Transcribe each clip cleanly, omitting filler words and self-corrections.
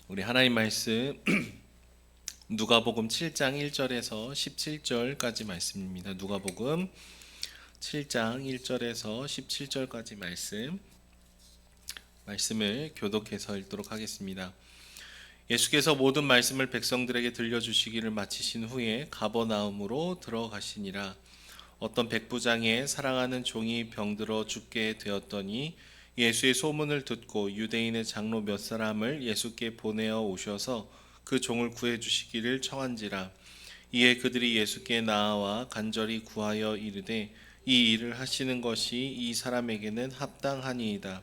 우리 하나님 말씀 누가복음 7장 1절에서 17절까지 말씀입니다. 누가복음 7장 1절에서 17절까지 말씀을 교독해서 읽도록 하겠습니다. 예수께서 모든 말씀을 백성들에게 들려주시기를 마치신 후에 가버나움으로 들어가시니라. 어떤 백부장의 사랑하는 종이 병들어 죽게 되었더니 예수의 소문을 듣고 유대인의 장로 몇 사람을 예수께 보내어 오셔서 그 종을 구해 주시기를 청한지라. 이에 그들이 예수께 나아와 간절히 구하여 이르되 이 일을 하시는 것이 이 사람에게는 합당하니이다.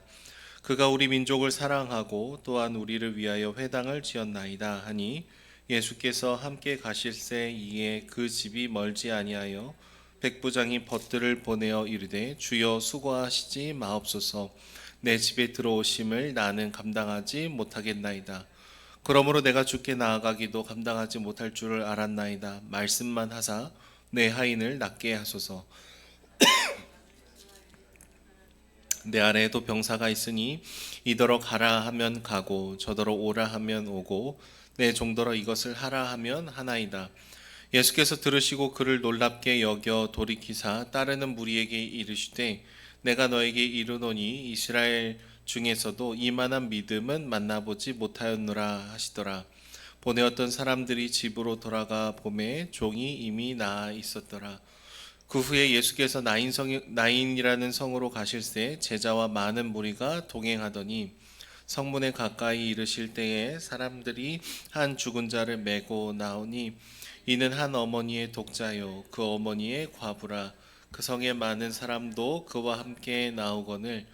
그가 우리 민족을 사랑하고 또한 우리를 위하여 회당을 지었나이다 하니 예수께서 함께 가실새 이에 그 집이 멀지 아니하여 백부장이 벗들을 보내어 이르되 주여 수고하시지 마옵소서. 내 집에 들어오심을 나는 감당하지 못하겠나이다. 그러므로 내가 주께 나아가기도 감당하지 못할 줄을 알았나이다. 말씀만 하사 내 하인을 낫게 하소서. 내 아래에도 병사가 있으니 이더러 가라 하면 가고 저더러 오라 하면 오고 내 종더러 이것을 하라 하면 하나이다. 예수께서 들으시고 그를 놀랍게 여겨 돌이키사 따르는 무리에게 이르시되 내가 너에게 이르노니 이스라엘 중에서도 이만한 믿음은 만나보지 못하였노라 하시더라. 보내었던 사람들이 집으로 돌아가 보매 종이 이미 나아 있었더라. 그 후에 예수께서 나인이라는 성으로 가실새 제자와 많은 무리가 동행하더니 성문에 가까이 이르실 때에 사람들이 한 죽은 자를 메고 나오니 이는 한 어머니의 독자요 그 어머니의 과부라. 그 성에 많은 사람도 그와 함께 나오거늘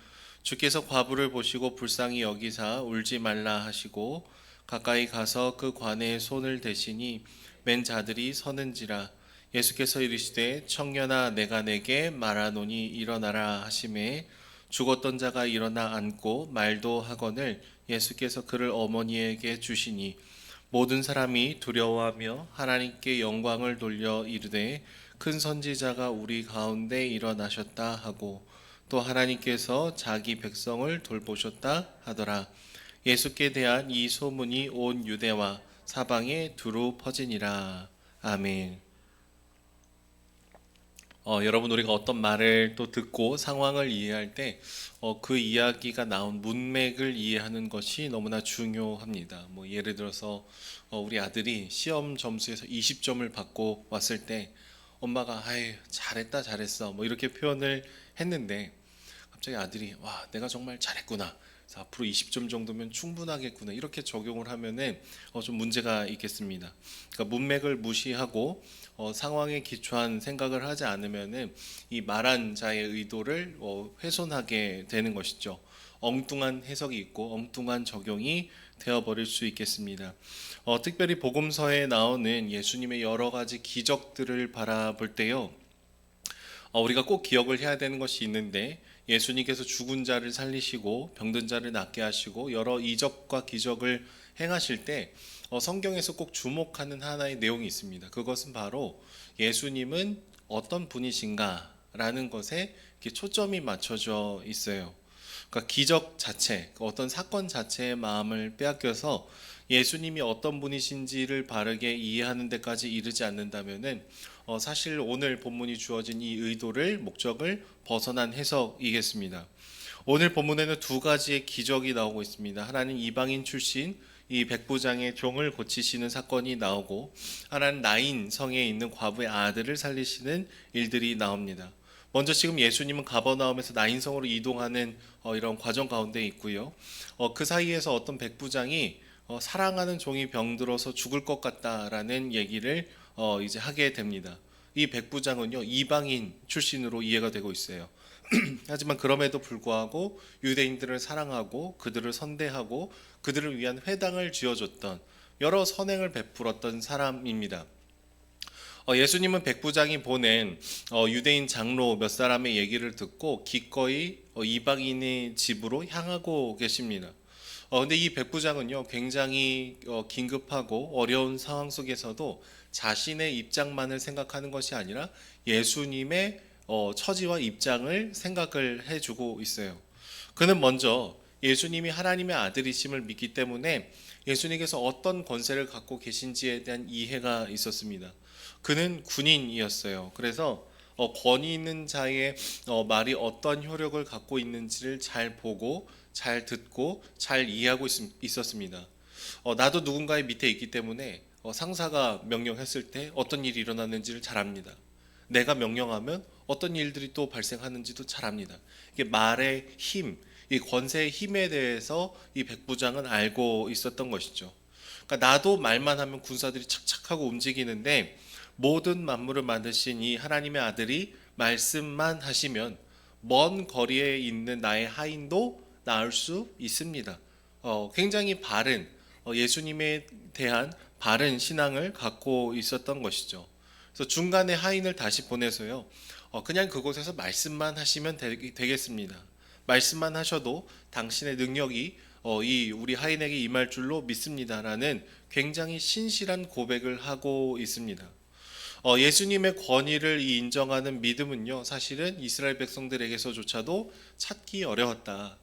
주께서 과부를 보시고 불쌍히 여기사 울지 말라 하시고 가까이 가서 그 관에 손을 대시니 맨 자들이 서는지라. 예수께서 이르시되 청년아 내가 내게 말하노니 일어나라 하시매 죽었던 자가 일어나 앉고 말도 하거늘 예수께서 그를 어머니에게 주시니 모든 사람이 두려워하며 하나님께 영광을 돌려 이르되 큰 선지자가 우리 가운데 일어나셨다 하고 또 하나님께서 자기 백성을 돌보셨다 하더라. 예수께 대한 이 소문이 온 유대와 사방에 두루 퍼지니라. 아멘. 여러분 우리가 어떤 말을 또 듣고 상황을 이해할 때 그 이야기가 나온 문맥을 이해하는 것이 너무나 중요합니다. 뭐 예를 들어서 우리 아들이 시험 점수에서 20점을 받고 왔을 때 엄마가 아유 잘했다 잘했어 뭐 이렇게 표현을 했는데 갑자기 아들이 와 내가 정말 잘했구나. 그래서 앞으로 20점 정도면 충분하겠구나. 이렇게 적용을 하면은 좀 문제가 있겠습니다. 그러니까 문맥을 무시하고 상황에 기초한 생각을 하지 않으면은 이 말한 자의 의도를 훼손하게 되는 것이죠. 엉뚱한 해석이 있고 엉뚱한 적용이 되어버릴 수 있겠습니다. 특별히 복음서에 나오는 예수님의 여러 가지 기적들을 바라볼 때요. 우리가 꼭 기억을 해야 되는 것이 있는데 예수님께서 죽은 자를 살리시고 병든 자를 낫게 하시고 여러 이적과 기적을 행하실 때 성경에서 꼭 주목하는 하나의 내용이 있습니다. 그것은 바로 예수님은 어떤 분이신가라는 것에 이렇게 초점이 맞춰져 있어요. 그러니까 기적 자체, 어떤 사건 자체의 마음을 빼앗겨서 예수님이 어떤 분이신지를 바르게 이해하는 데까지 이르지 않는다면은 사실 오늘 본문이 주어진 이 의도를 목적을 벗어난 해석이겠습니다. 오늘 본문에는 두 가지의 기적이 나오고 있습니다. 하나는 이방인 출신 이 백부장의 종을 고치시는 사건이 나오고 하나는 나인 성에 있는 과부의 아들을 살리시는 일들이 나옵니다. 먼저 지금 예수님은 가버나움에서 나인성으로 이동하는 이런 과정 가운데 있고요. 그 사이에서 어떤 백부장이 사랑하는 종이 병들어서 죽을 것 같다라는 얘기를 이제 하게 됩니다. 이 백부장은요 이방인 출신으로 이해가 되고 있어요. 하지만 그럼에도 불구하고 유대인들을 사랑하고 그들을 선대하고 그들을 위한 회당을 지어줬던 여러 선행을 베풀었던 사람입니다. 예수님은 백부장이 보낸 유대인 장로 몇 사람의 얘기를 듣고 기꺼이 이방인의 집으로 향하고 계십니다. 근데 이 백부장은요 굉장히 긴급하고 어려운 상황 속에서도 자신의 입장만을 생각하는 것이 아니라 예수님의 처지와 입장을 생각을 해주고 있어요. 그는 먼저 예수님이 하나님의 아들이심을 믿기 때문에 예수님께서 어떤 권세를 갖고 계신지에 대한 이해가 있었습니다. 그는 군인이었어요. 그래서 권위 있는 자의 말이 어떤 효력을 갖고 있는지를 잘 보고 잘 듣고 잘 이해하고 있었습니다. 나도 누군가의 밑에 있기 때문에 상사가 명령했을 때 어떤 일이 일어났는지를 잘 압니다. 내가 명령하면 어떤 일들이 또 발생하는지도 잘 압니다. 이게 말의 힘, 이 권세의 힘에 대해서 이 백부장은 알고 있었던 것이죠. 그러니까 나도 말만 하면 군사들이 착착하고 움직이는데 모든 만물을 만드신 이 하나님의 아들이 말씀만 하시면 먼 거리에 있는 나의 하인도 나을 수 있습니다. 굉장히 바른 예수님에 대한 바른 신앙을 갖고 있었던 것이죠. 그래서 중간에 하인을 다시 보내서요. 그냥 그곳에서 말씀만 하시면 되겠습니다. 말씀만 하셔도 당신의 능력이 이 우리 하인에게 임할 줄로 믿습니다라는 굉장히 신실한 고백을 하고 있습니다. 예수님의 권위를 인정하는 믿음은요, 사실은 이스라엘 백성들에게서조차도 찾기 어려웠다.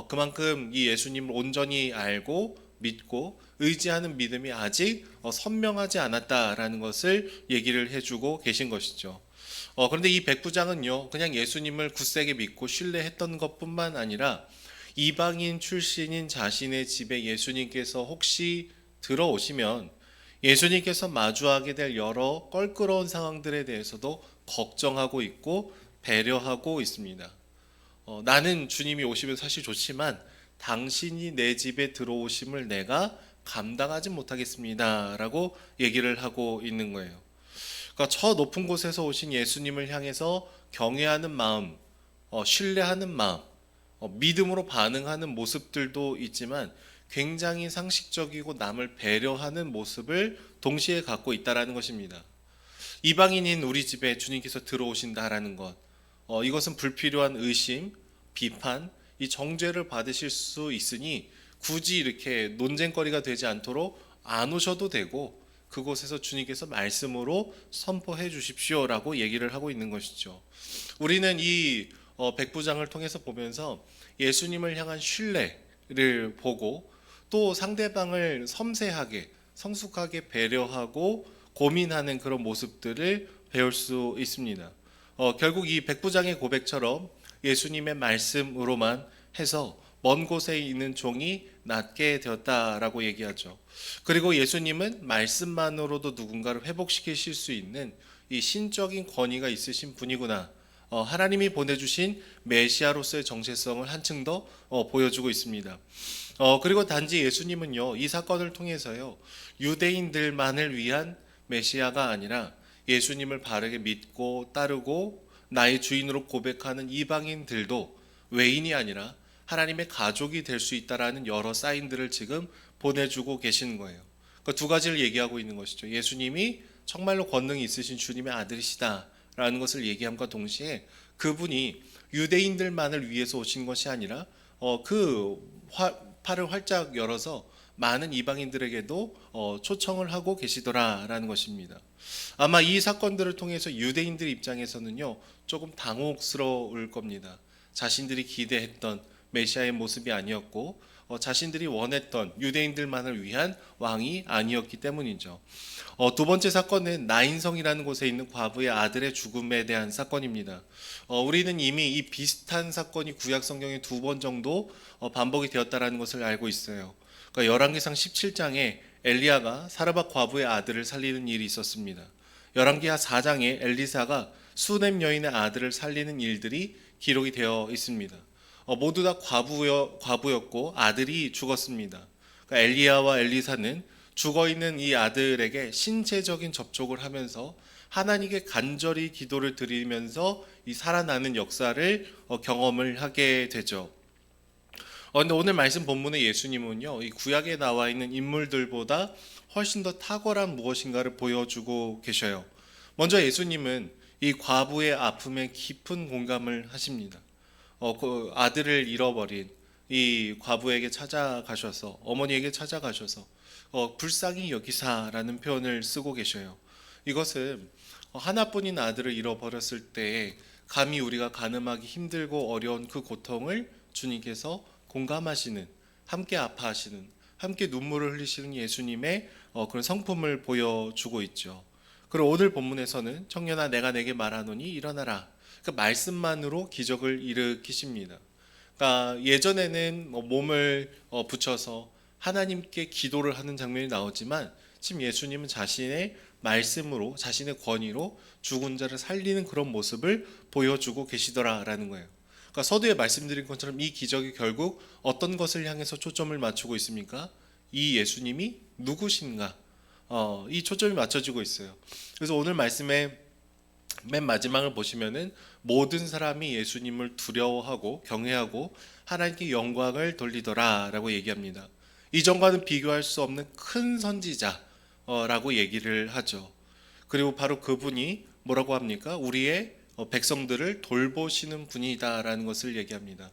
그만큼 이 예수님을 온전히 알고 믿고 의지하는 믿음이 아직 선명하지 않았다라는 것을 얘기를 해주고 계신 것이죠. 그런데 이 백부장은요, 그냥 예수님을 굳세게 믿고 신뢰했던 것뿐만 아니라 이방인 출신인 자신의 집에 예수님께서 혹시 들어오시면 예수님께서 마주하게 될 여러 껄끄러운 상황들에 대해서도 걱정하고 있고 배려하고 있습니다. 나는 주님이 오시면 사실 좋지만 당신이 내 집에 들어오심을 내가 감당하지 못하겠습니다 라고 얘기를 하고 있는 거예요. 그러니까 저 높은 곳에서 오신 예수님을 향해서 경외하는 마음, 신뢰하는 마음, 믿음으로 반응하는 모습들도 있지만 굉장히 상식적이고 남을 배려하는 모습을 동시에 갖고 있다라는 것입니다. 이방인인 우리 집에 주님께서 들어오신다라는 것, 이것은 불필요한 의심, 비판, 이 정죄를 받으실 수 있으니 굳이 이렇게 논쟁거리가 되지 않도록 안 오셔도 되고 그곳에서 주님께서 말씀으로 선포해 주십시오라고 얘기를 하고 있는 것이죠. 우리는 이 백부장을 통해서 보면서 예수님을 향한 신뢰를 보고 또 상대방을 섬세하게 성숙하게 배려하고 고민하는 그런 모습들을 배울 수 있습니다. 결국 이 백부장의 고백처럼 예수님의 말씀으로만 해서 먼 곳에 있는 종이 낫게 되었다라고 얘기하죠. 그리고 예수님은 말씀만으로도 누군가를 회복시키실 수 있는 이 신적인 권위가 있으신 분이구나. 하나님이 보내주신 메시아로서의 정체성을 한층 더 보여주고 있습니다. 그리고 단지 예수님은요, 이 사건을 통해서요, 유대인들만을 위한 메시아가 아니라 예수님을 바르게 믿고 따르고 나의 주인으로 고백하는 이방인들도 외인이 아니라 하나님의 가족이 될 수 있다라는 여러 사인들을 지금 보내주고 계시는 거예요. 그 두 가지를 얘기하고 있는 것이죠. 예수님이 정말로 권능이 있으신 주님의 아들이시다라는 것을 얘기함과 동시에 그분이 유대인들만을 위해서 오신 것이 아니라 팔을 활짝 열어서 많은 이방인들에게도 초청을 하고 계시더라라는 것입니다. 아마 이 사건들을 통해서 유대인들 입장에서는요, 조금 당혹스러울 겁니다. 자신들이 기대했던 메시아의 모습이 아니었고 자신들이 원했던 유대인들만을 위한 왕이 아니었기 때문이죠. 두 번째 사건은 나인성이라는 곳에 있는 과부의 아들의 죽음에 대한 사건입니다. 우리는 이미 이 비슷한 사건이 구약 성경에 두 번 정도 반복이 되었다라는 것을 알고 있어요. 그러니까 열왕기상 17장에 엘리야가 사르밧 과부의 아들을 살리는 일이 있었습니다. 열왕기하 4장에 엘리사가 수넴 여인의 아들을 살리는 일들이 기록이 되어 있습니다. 모두 다 과부였고 아들이 죽었습니다. 그러니까 엘리야와 엘리사는 죽어있는 이 아들에게 신체적인 접촉을 하면서 하나님께 간절히 기도를 드리면서 이 살아나는 역사를 경험을 하게 되죠. 근데 오늘 말씀 본문의 예수님은요, 이 구약에 나와 있는 인물들보다 훨씬 더 탁월한 무엇인가를 보여주고 계셔요. 먼저 예수님은 이 과부의 아픔에 깊은 공감을 하십니다. 그 아들을 잃어버린 이 과부에게 찾아가셔서 어머니에게 찾아가셔서 불쌍히 여기사라는 표현을 쓰고 계셔요. 이것은 하나뿐인 아들을 잃어버렸을 때 감히 우리가 가늠하기 힘들고 어려운 그 고통을 주님께서 공감하시는, 함께 아파하시는, 함께 눈물을 흘리시는 예수님의 그런 성품을 보여주고 있죠. 그리고 오늘 본문에서는 청년아 내가 내게 말하노니 일어나라. 그 말씀만으로 기적을 일으키십니다. 그러니까 예전에는 몸을 붙여서 하나님께 기도를 하는 장면이 나오지만 지금 예수님은 자신의 말씀으로 자신의 권위로 죽은 자를 살리는 그런 모습을 보여주고 계시더라라는 거예요. 그러니까 서두에 말씀드린 것처럼 이 기적이 결국 어떤 것을 향해서 초점을 맞추고 있습니까? 이 예수님이 누구신가? 이 초점이 맞춰지고 있어요. 그래서 오늘 말씀의 맨 마지막을 보시면은 모든 사람이 예수님을 두려워하고 경외하고 하나님께 영광을 돌리더라라고 얘기합니다. 이전과는 비교할 수 없는 큰 선지자라고 얘기를 하죠. 그리고 바로 그분이 뭐라고 합니까? 우리의 백성들을 돌보시는 분이다라는 것을 얘기합니다.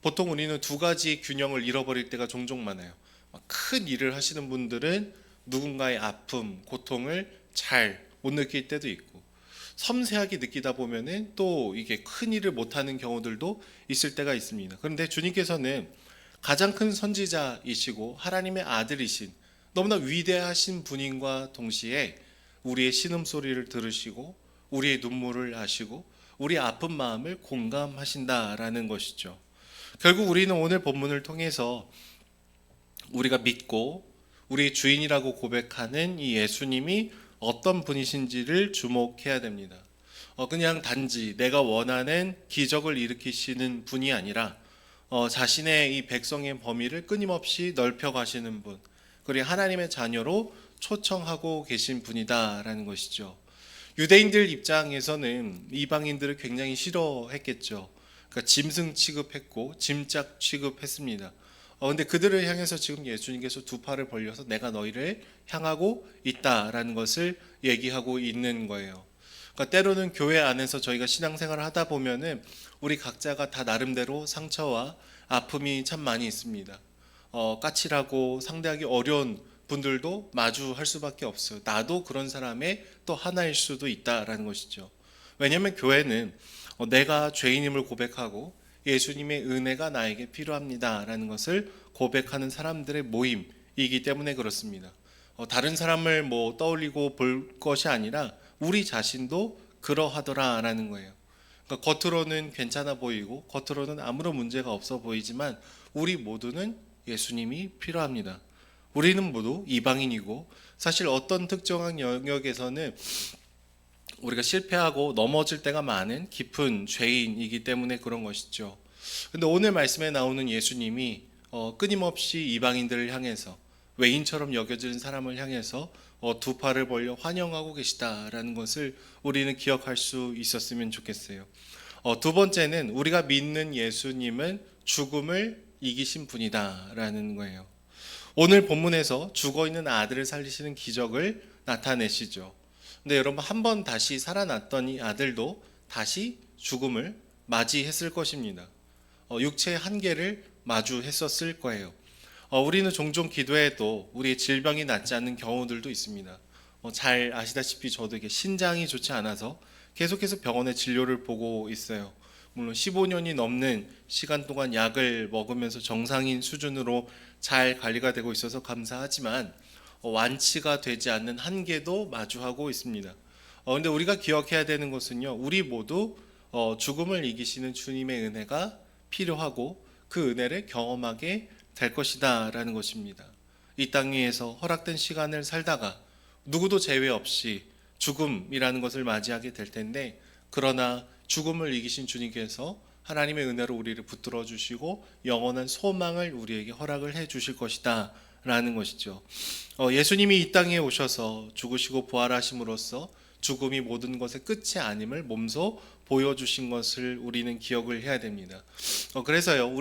보통 우리는 두 가지 균형을 잃어버릴 때가 종종 많아요. 큰 일을 하시는 분들은 누군가의 아픔, 고통을 잘 못 느낄 때도 있고 섬세하게 느끼다 보면은 또 이게 큰 일을 못하는 경우들도 있을 때가 있습니다. 그런데 주님께서는 가장 큰 선지자이시고 하나님의 아들이신 너무나 위대하신 분인과 동시에 우리의 신음소리를 들으시고 우리의 눈물을 아시고 우리의 아픈 마음을 공감하신다라는 것이죠. 결국 우리는 오늘 본문을 통해서 우리가 믿고 우리의 주인이라고 고백하는 이 예수님이 어떤 분이신지를 주목해야 됩니다. 그냥 단지 내가 원하는 기적을 일으키시는 분이 아니라 자신의 이 백성의 범위를 끊임없이 넓혀 가시는 분, 그리고 하나님의 자녀로 초청하고 계신 분이다라는 것이죠. 유대인들 입장에서는 이방인들을 굉장히 싫어했겠죠. 그러니까 짐승 취급했고 짐짝 취급했습니다. 근데 그들을 향해서 지금 예수님께서 두 팔을 벌려서 내가 너희를 향하고 있다라는 것을 얘기하고 있는 거예요. 그러니까 때로는 교회 안에서 저희가 신앙생활을 하다 보면은 우리 각자가 다 나름대로 상처와 아픔이 참 많이 있습니다. 까칠하고 상대하기 어려운 분들도 마주할 수밖에 없어요. 나도 그런 사람의 또 하나일 수도 있다라는 것이죠. 왜냐하면 교회는 내가 죄인임을 고백하고 예수님의 은혜가 나에게 필요합니다라는 것을 고백하는 사람들의 모임이기 때문에 그렇습니다. 다른 사람을 뭐 떠올리고 볼 것이 아니라 우리 자신도 그러하더라라는 거예요. 그러니까 겉으로는 괜찮아 보이고 겉으로는 아무런 문제가 없어 보이지만 우리 모두는 예수님이 필요합니다. 우리는 모두 이방인이고 사실 어떤 특정한 영역에서는 우리가 실패하고 넘어질 때가 많은 깊은 죄인이기 때문에 그런 것이죠. 근데 오늘 말씀에 나오는 예수님이 끊임없이 이방인들을 향해서 외인처럼 여겨지는 사람을 향해서 두 팔을 벌려 환영하고 계시다라는 것을 우리는 기억할 수 있었으면 좋겠어요. 두 번째는 우리가 믿는 예수님은 죽음을 이기신 분이다라는 거예요. 오늘 본문에서 죽어있는 아들을 살리시는 기적을 나타내시죠. 근데 여러분 한 번 다시 살아났던 이 아들도 다시 죽음을 맞이했을 것입니다. 육체의 한계를 마주했었을 거예요. 우리는 종종 기도해도 우리의 질병이 낫지 않는 경우들도 있습니다. 잘 아시다시피 저도 이게 신장이 좋지 않아서 계속해서 병원에 진료를 보고 있어요. 물론 15년이 넘는 시간 동안 약을 먹으면서 정상인 수준으로 잘 관리가 되고 있어서 감사하지만 완치가 되지 않는 한계도 마주하고 있습니다. 근데 우리가 기억해야 되는 것은요, 우리 모두 죽음을 이기시는 주님의 은혜가 필요하고 그 은혜를 경험하게 될 것이다라는 것입니다. 이 땅 위에서 허락된 시간을 살다가 누구도 제외 없이 죽음이라는 것을 맞이하게 될 텐데, 그러나 죽음을 이기신 주님께서 하나님의 은혜로 우리를 붙들어 주시고 영원한 소망을 우리에게 허락을 해 주실 것이다 라는 것이죠. 예수님이 이 땅에 오셔서 죽으시고 부활하심으로써 죽음이 모든 것의 끝이 아님을 몸소 보여주신 것을 우리는 기억을 해야 됩니다. 그래서요,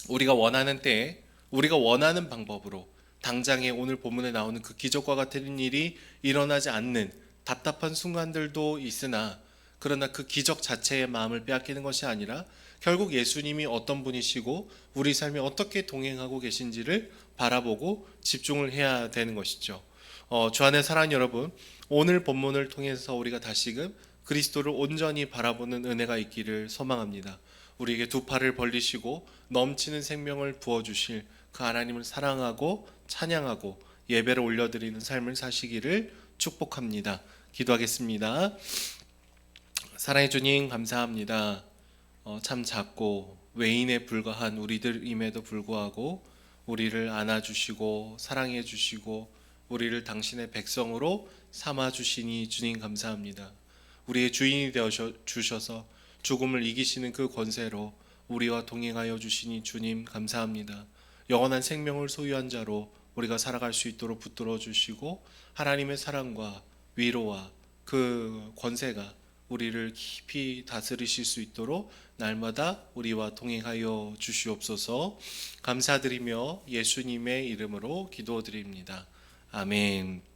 우리가 원하는 때에 우리가 원하는 방법으로 당장에 오늘 본문에 나오는 그 기적과 같은 일이 일어나지 않는 답답한 순간들도 있으나, 그러나 그 기적 자체의 마음을 빼앗기는 것이 아니라 결국 예수님이 어떤 분이시고 우리 삶에 어떻게 동행하고 계신지를 바라보고 집중을 해야 되는 것이죠. 주 안에 사랑하는 여러분, 오늘 본문을 통해서 우리가 다시금 그리스도를 온전히 바라보는 은혜가 있기를 소망합니다. 우리에게 두 팔을 벌리시고 넘치는 생명을 부어주실 그 하나님을 사랑하고 찬양하고 예배를 올려드리는 삶을 사시기를 축복합니다. 기도하겠습니다. 사랑해 주님 감사합니다. 참 작고 외인에 불과한 우리들임에도 불구하고 우리를 안아주시고 사랑해 주시고 우리를 당신의 백성으로 삼아 주시니 주님 감사합니다. 우리의 주인이 되어 주셔서 죽음을 이기시는 그 권세로 우리와 동행하여 주시니 주님 감사합니다. 영원한 생명을 소유한 자로 우리가 살아갈 수 있도록 붙들어 주시고 하나님의 사랑과 위로와 그 권세가 우리를 깊이 다스리실 수 있도록 날마다 우리와 동행하여 주시옵소서. 감사드리며 예수님의 이름으로 기도드립니다. 아멘.